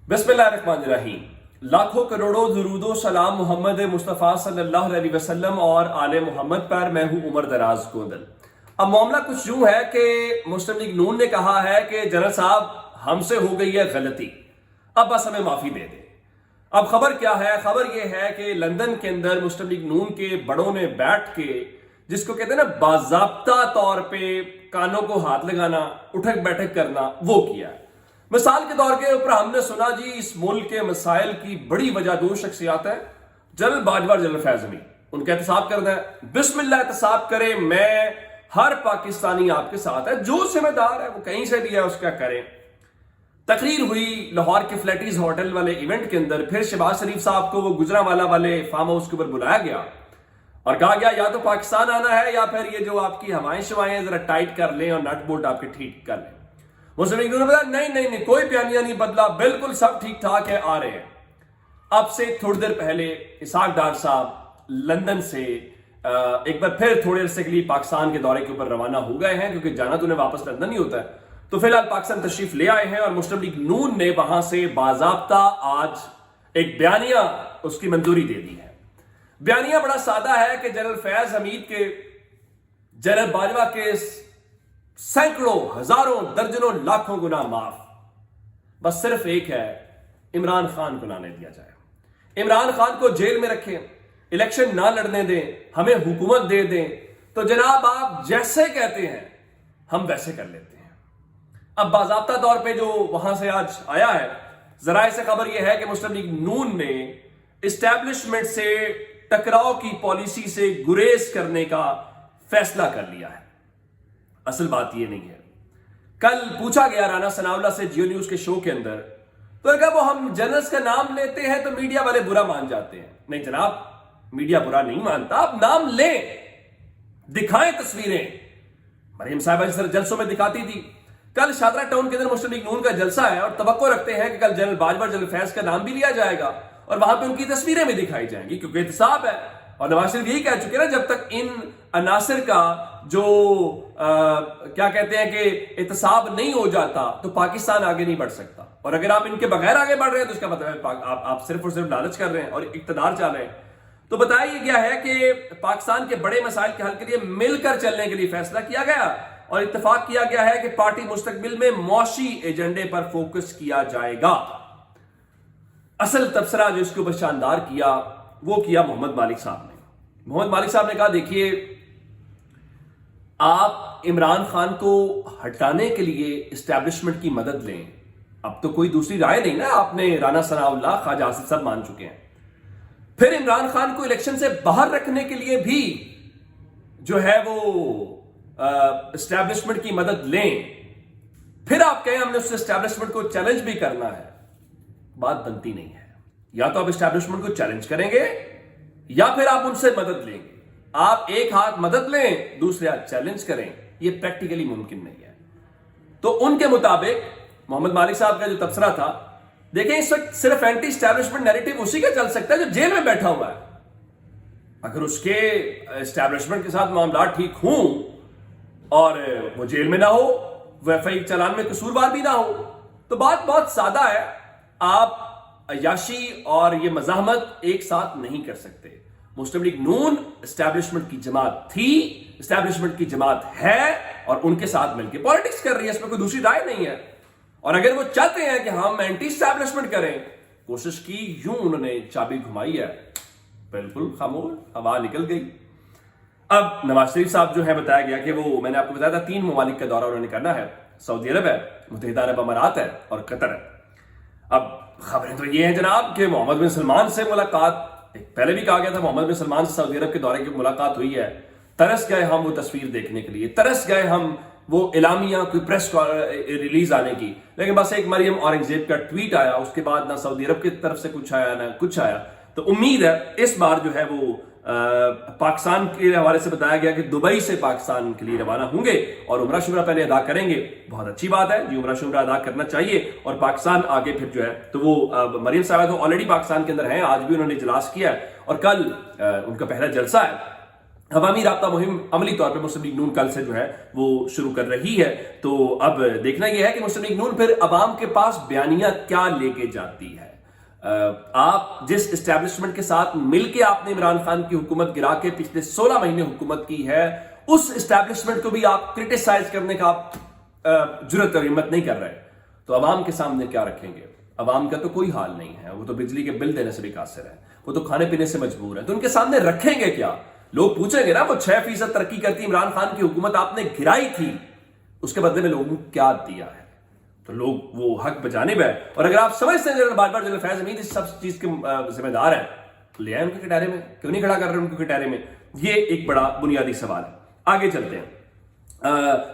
बिस्मिल्लाहिर्रहमानिर्रहीम। लाखों करोड़ों दुरूदो सलाम मोहम्मद मुस्तफ़ा सल्लल्लाहु अलैहि वसल्लम और आले मोहम्मद पर। मैं हूं उमर दराज गोदल। अब मामला कुछ यूं है कि मुस्लिम लीग नून ने कहा है कि जनरल साहब हमसे हो गई है गलती, अब बस हमें माफी दे दें। अब खबर क्या है? खबर यह है कि लंदन के अंदर मुस्लिम लीग नून के बड़ों ने बैठ के, जिसको कहते हैं ना बाज़ाब्ता तौर पे कानों को हाथ लगाना, उठक बैठक करना, वो किया है। मिसाल के तौर के ऊपर हमने सुना जी इस मुल्क के मसाइल की बड़ी वजह दो शख्सियात है, जनरल बाजवा और जनरल फैज हमीद। उनका एहतसाब करना है, बिस्मिल्लाह एहतसाब करें, मैं हर पाकिस्तानी आपके साथ है, जो जिम्मेदार है वो कहीं से भी है उसका करें। तकरीर हुई लाहौर के फ्लैटीज होटल वाले इवेंट के अंदर। फिर शहबाज शरीफ साहब को वो गुजरांवाला वाले फार्म हाउस के ऊपर बुलाया गया और कहा गया या तो पाकिस्तान आना है या फिर ये जो आपकी हवाएं शवाएं जरा टाइट कर लें और नट बोल्ट आपके ठीक कर लें। मुस्लिम लीग ने बताया नहीं, कोई बयानिया नहीं बदला, बिल्कुल सब ठीक ठाक है, आ रहे हैं। अब से थोड़ी देर पहले इसहाक डार साहब लंदन से एक बार फिर थोड़े अरसे के लिए पाकिस्तान के दौरे के ऊपर रवाना हो गए हैं, क्योंकि जाना तो उन्हें वापस लंदन ही होता है। तो फिलहाल पाकिस्तान तशरीफ ले आए हैं और मुस्लिम लीग नून ने वहां से बाज़ाब्ता आज एक बयानिया उसकी मंजूरी दे दी है। बयानिया बड़ा सादा है कि जनरल फैज हमीद के, जनरल बाजवा के सैकड़ों, हजारों, दर्जनों, लाखों गुना माफ, बस सिर्फ एक है, इमरान खान को ना दिया जाए। इमरान खान को जेल में रखें, इलेक्शन ना लड़ने दें, हमें हुकूमत दे दें, तो जनाब आप जैसे कहते हैं हम वैसे कर लेते हैं। अब बाज़ाब्ता तौर पे जो वहां से आज आया है, जराए से खबर यह है कि मुस्लिम लीग नून ने इस्टेब्लिशमेंट से टकराव की पॉलिसी से गुरेज करने का फैसला कर लिया है। असल बात यह नहीं है। कल पूछा गया राना सनाउल्लाह से जियो न्यूज के शो के अंदर, तो क्या वो हम जनरल्स का नाम लेते हैं तो मीडिया वाले बुरा मान जाते हैं? नहीं जनाब, मीडिया बुरा नहीं मानता, आप नाम लें, दिखाएं तस्वीरें। मरियम साहिबा जिस तरह जलसों में दिखाती थी, कल शादरा टाउन के अंदर मुस्लिम लीग नून का जलसा है और तवक्को रखते हैं कि कल जनरल बाजवा, जनरल फैज का नाम भी लिया जाएगा और वहां पे उनकी तस्वीरें भी दिखाई जाएंगी, क्योंकि एहतसाब है। और नवाज शरीफ यही कह चुके ना, जब तक इन अनासिर का जो क्या कहते हैं कि एहतसाब नहीं हो जाता तो पाकिस्तान आगे नहीं बढ़ सकता। और अगर आप इनके बगैर आगे बढ़ रहे हैं तो इसका मतलब आप सिर्फ और सिर्फ लालच कर रहे हैं और इक्तदार चाह रहे हैं। तो बताया गया है कि पाकिस्तान के बड़े मसाइल के हल के लिए मिलकर चलने के लिए फैसला किया गया और इत्तेफाक किया गया है कि पार्टी मुस्तकबिल में मौशी एजेंडे पर फोकस किया जाएगा। असल तबसरा जो इसके ऊपर शानदार किया वो किया मोहम्मद मालिक साहब ने। मोहम्मद मालिक साहब ने कहा देखिए, आप इमरान खान को हटाने के लिए इस्टेब्लिशमेंट की मदद लें। अब तो कोई दूसरी राय नहीं ना, आपने राना सनाउल्लाह, ख्वाजा आसिफ सब मान चुके हैं। फिर इमरान खान को इलेक्शन से बाहर रखने के लिए भी जो है वो इस्टेब्लिशमेंट की मदद लें। फिर आप कहें हमने उस इस्टेब्लिशमेंट को चैलेंज भी करना है, बात बनती नहीं है। या तो आप इस्टेब्लिशमेंट को चैलेंज करेंगे या फिर आप उनसे मदद लेंगे। आप एक हाथ मदद लें, दूसरे हाथ चैलेंज करें, यह प्रैक्टिकली मुमकिन नहीं है। तो उनके मुताबिक मोहम्मद मालिक साहब का जो तबसरा था, देखें इस वक्त सिर्फ एंटी इस्टेब्लिशमेंट नैरेटिव उसी का चल सकता है जो जेल में बैठा हुआ है। अगर उसके इस्टेब्लिशमेंट के साथ मामला ठीक हों और वो जेल में ना हो, वो एफआई चालान में कसूरवार भी ना हो, तो बात बहुत सादा है। आप अयाशी और ये मज़ाहमत एक साथ नहीं कर सकते। मुस्लिम लीग नून इस्टेब्लिशमेंट की जमात थी, इस्टेब्लिशमेंट की जमात है और उनके साथ मिलकर पॉलिटिक्स कर रही है, इसमें कोई दूसरी राय नहीं है। और अगर वो चाहते हैं कि हम एंटी इस्टेब्लिशमेंट करें, कोशिश की, यूं उन्होंने चाबी घुमाई है, बिल्कुल खामोश, हवा निकल गई। अब नवाज शरीफ साहब जो है, बताया गया कि वो, मैंने आपको बताया था 3 ममालिक का दौरा उन्होंने करना है। सऊदी अरब है, मुत्तहिदा अरब अमारात है और कतर है। अब खबरें तो ये हैं जनाब कि मोहम्मद बिन सलमान से मुलाकात, पहले भी कहा गया था मोहम्मद बिन सलमान से सऊदी अरब के दौरे की मुलाकात हुई है। तरस गए हम वो तस्वीर देखने के लिए, तरस गए हम वो इलामिया कोई प्रेस रिलीज आने की, लेकिन बस एक मरियम औरंगजेब का ट्वीट आया, उसके बाद ना सऊदी अरब की तरफ से कुछ आया ना कुछ आया। तो उम्मीद है इस बार जो है वो पाकिस्तान के हवाले से बताया गया कि दुबई से पाकिस्तान के लिए रवाना होंगे और उमरा शुमरा पहले अदा करेंगे। बहुत अच्छी बात है जी, उमरा शुमरा अदा करना चाहिए और पाकिस्तान आगे फिर जो है तो वो मरियम साहब तो ऑलरेडी पाकिस्तान के अंदर हैं, आज भी उन्होंने इजलास किया है और कल उनका पहला जलसा है। عوامی رابطہ مہم عملی طور پہ مسلم لیگ نون کل سے جو ہے وہ شروع کر رہی ہے. تو اب دیکھنا یہ ہے کہ مسلم لیگ نون پھر عوام کے پاس بیانیہ کیا لے کے جاتی ہے. آپ جس اسٹیبلشمنٹ کے ساتھ مل کے آپ نے عمران خان کی حکومت گرا کے پچھلے 16 مہینے حکومت کی ہے، اس اسٹیبلشمنٹ کو بھی آپ کرٹیسائز کرنے کا جرأت اور ہمت نہیں کر رہے. تو عوام کے سامنے کیا رکھیں گے؟ عوام کا تو کوئی حال نہیں ہے، وہ تو بجلی کے بل دینے سے بھی قاصر ہے، وہ تو کھانے پینے سے مجبور ہے. تو ان کے سامنے رکھیں گے کیا؟ لوگ پوچھیں گے نا، وہ 6% ترقی کرتی عمران خان کی حکومت آپ نے گرائی تھی، اس کے بدلے میں لوگوں نے کیا دیا ہے؟ تو لوگ وہ حق بجانب ہے. اور اگر آپ سمجھتے ہیں جنرل بار بار جنرل فیض حمید اس سب چیز کے ذمہ دار ہیں، تو لے آئیں ان کے کٹہرے میں، کیوں نہیں کھڑا کر رہے ان کے کٹہرے میں؟ یہ ایک بڑا بنیادی سوال ہے. آگے چلتے ہیں.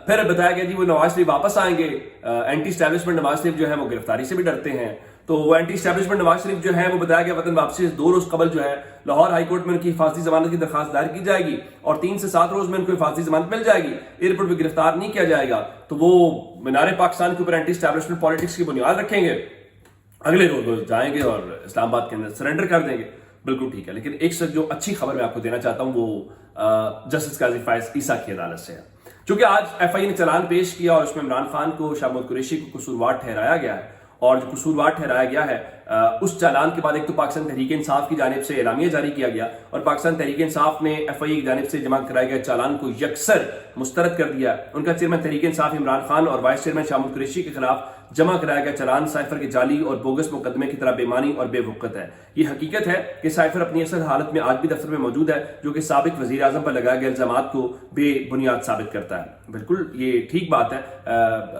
پھر بتایا گیا جی وہ نواز شریف واپس آئیں گے. اینٹی اسٹیبلشمنٹ نواز شریف جو ہے وہ گرفتاری سے بھی ڈرتے ہیں. تو وہ اینٹی اسٹیبلشمنٹ نواز شریف جو ہے وہ بتایا گیا وطن واپسی سے 2 روز قبل جو ہے لاہور ہائی کورٹ میں ان کی حفاظتی ضمانت کی درخواست دائر کی جائے گی، اور 3 سے 7 روز میں ان کو حفاظتی ضمانت مل جائے گی. ایئرپورٹ پہ گرفتار نہیں کیا جائے گا. تو وہ مینار پاکستان کے اوپر اینٹی اسٹیبلشمنٹ پالیٹکس کی بنیاد رکھیں گے، اگلے روز وہ جائیں گے اور اسلام آباد کے اندر سرنڈر کر دیں گے. بالکل ٹھیک ہے. لیکن ایک جو اچھی خبر میں آپ کو دینا چاہتا ہوں وہ جسٹس قاضی فائز عیسیٰ کی عدالت سے ہے. چونکہ آج ایف آئی نے چلان پیش کیا اور اس میں عمران خان کو، شاہ محمود قریشی کو قصوروار ٹھہرایا گیا ہے. اور جو قصوروار ٹھہرایا گیا ہے اس چالان کے بعد ایک تو پاکستان تحریک انصاف کی جانب سے اعلامیہ جاری کیا گیا، اور پاکستان تحریک انصاف نے ایف آئی کی جانب سے جمع کرائے گئے چالان کو یکسر مسترد کر دیا. ان کا چیئرمین تحریک انصاف عمران خان اور وائس چیئرمین شاہ محمود قریشی کے خلاف جمع کرایا گیا چالان سائفر کے جعلی اور بوگس مقدمے کی طرح بے معنی اور بے وقت ہے. یہ حقیقت ہے کہ سائفر اپنی اصل حالت میں آج بھی دفتر میں موجود ہے، جو کہ سابق وزیر اعظم پر لگائے گئے الزامات کو بے بنیاد ثابت کرتا ہے. بالکل یہ ٹھیک بات ہے،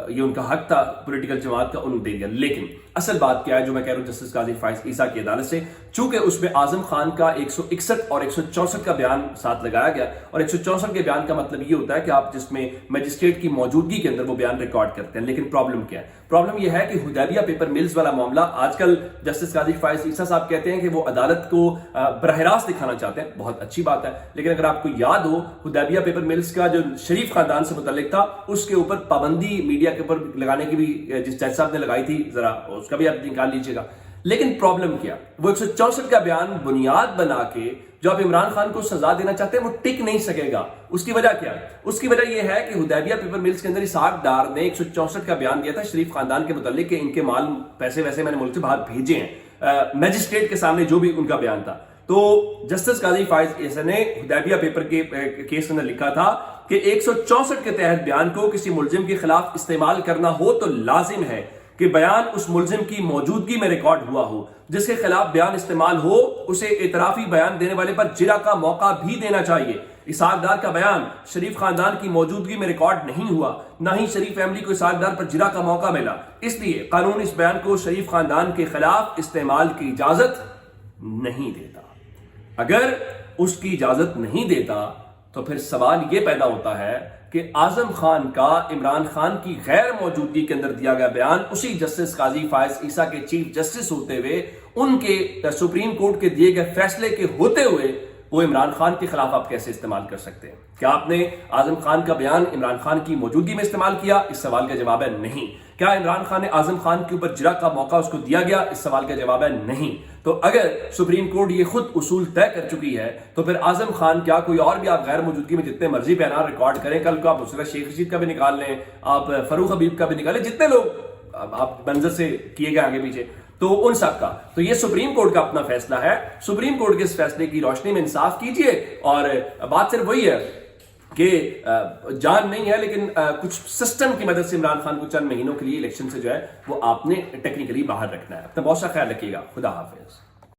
یہ ان کا حق تھا پولیٹیکل جماعت کا، انہوں نے دے دیا. لیکن اصل بات کیا ہے جو میں کہہ رہا ہوں جسٹس قاضی فائز عیسیٰ کی عدالت سے، چونکہ اس میں اعظم خان کا 161 اور 164 کا بیان ساتھ لگایا گیا، اور 164 کے بیان کا مطلب یہ ہوتا ہے کہ آپ جس میں میجسٹریٹ کی موجودگی کے اندر وہ بیان ریکارڈ کرتے ہیں. لیکن پرابلم کیا ہے؟ پرابلم یہ ہے کہ حدیبیہ پیپر ملز والا معاملہ آج کل جسٹس قاضی فائز عیسیٰ صاحب کہتے ہیں کہ وہ عدالت کو براہ راست دکھانا چاہتے ہیں. بہت اچھی بات ہے، لیکن اگر آپ کو یاد ہو حدیبیہ پیپر ملز کا جو شریف خاندان سے متعلق تھا، اس کے اوپر پابندی میڈیا کے اوپر لگانے کی بھی جس جج صاحب نے لگائی تھی، ذرا اس کا بھی آپ نکال لیجیے گا. لیکن پرابلم کیا؟ وہ 164 کا بیان بنیاد بنا کے جو آپ عمران خان کو سزا دینا چاہتے ہیں وہ ٹک نہیں سکے گا. اس کی وجہ کیا ہے؟ اس کی وجہ یہ ہے کہ حدیبیہ پیپر ملز کے اندر اسحاق ڈار نے 164 کا بیان دیا تھا شریف خاندان کے متعلق کہ ان کے مال پیسے ویسے میں نے ملک سے باہر بھیجے ہیں، میجسٹریٹ کے سامنے جو بھی ان کا بیان تھا. تو جسٹس قاضی فائز عیسیٰ نے حدیبیہ پیپر کے کیس کے اندر لکھا تھا کہ 164 کے تحت بیان کو کسی ملزم کے خلاف استعمال کرنا ہو تو لازم ہے کہ بیان اس ملزم کی موجودگی میں ریکارڈ ہوا ہو. جس کے خلاف بیان استعمال ہو اسے اعترافی بیان دینے والے پر جرح کا موقع بھی دینا چاہیے. اسحاق ڈار کا بیان شریف خاندان کی موجودگی میں ریکارڈ نہیں ہوا، نہ ہی شریف فیملی کو اسحاق ڈار پر جرح کا موقع ملا، اس لیے قانون اس بیان کو شریف خاندان کے خلاف استعمال کی اجازت نہیں دیتا. اگر اس کی اجازت نہیں دیتا تو پھر سوال یہ پیدا ہوتا ہے کہ اعظم خان کا عمران خان کی غیر موجودگی کے اندر دیا گیا بیان اسی جسٹس قاضی فائز عیسیٰ کے چیف جسٹس ہوتے ہوئے، ان کے سپریم کورٹ کے دیے گئے فیصلے کے ہوتے ہوئے وہ عمران خان کے خلاف آپ کیسے استعمال کر سکتے ہیں؟ کیا آپ نے اعظم خان کا بیان عمران خان کی موجودگی میں استعمال کیا؟ اس سوال کا جواب ہے نہیں. کیا عمران خان نے اعظم خان کے اوپر جرح کا موقع اس کو دیا گیا؟ اس سوال کا جواب ہے نہیں. تو اگر سپریم کورٹ یہ خود اصول طے کر چکی ہے تو پھر اعظم خان کیا کوئی اور بھی آپ غیر موجودگی میں جتنے مرضی بیانات ریکارڈ کریں، کل کو آپ مسرت شیخ رشید کا بھی نکال لیں، آپ فاروق حبیب کا بھی نکالیں، جتنے لوگ آپ منظر سے کیے گئے آگے پیچھے، تو ان سب کا تو یہ سپریم کورٹ کا اپنا فیصلہ ہے. سپریم کورٹ کے اس فیصلے کی روشنی میں انصاف کیجئے. اور بات صرف وہی ہے کہ جان نہیں ہے، لیکن کچھ سسٹم کی مدد سے عمران خان کو چند مہینوں کے لیے الیکشن سے جو ہے وہ آپ نے ٹیکنیکلی باہر رکھنا ہے. اپنا بہت سا خیال رکھیے گا. خدا حافظ.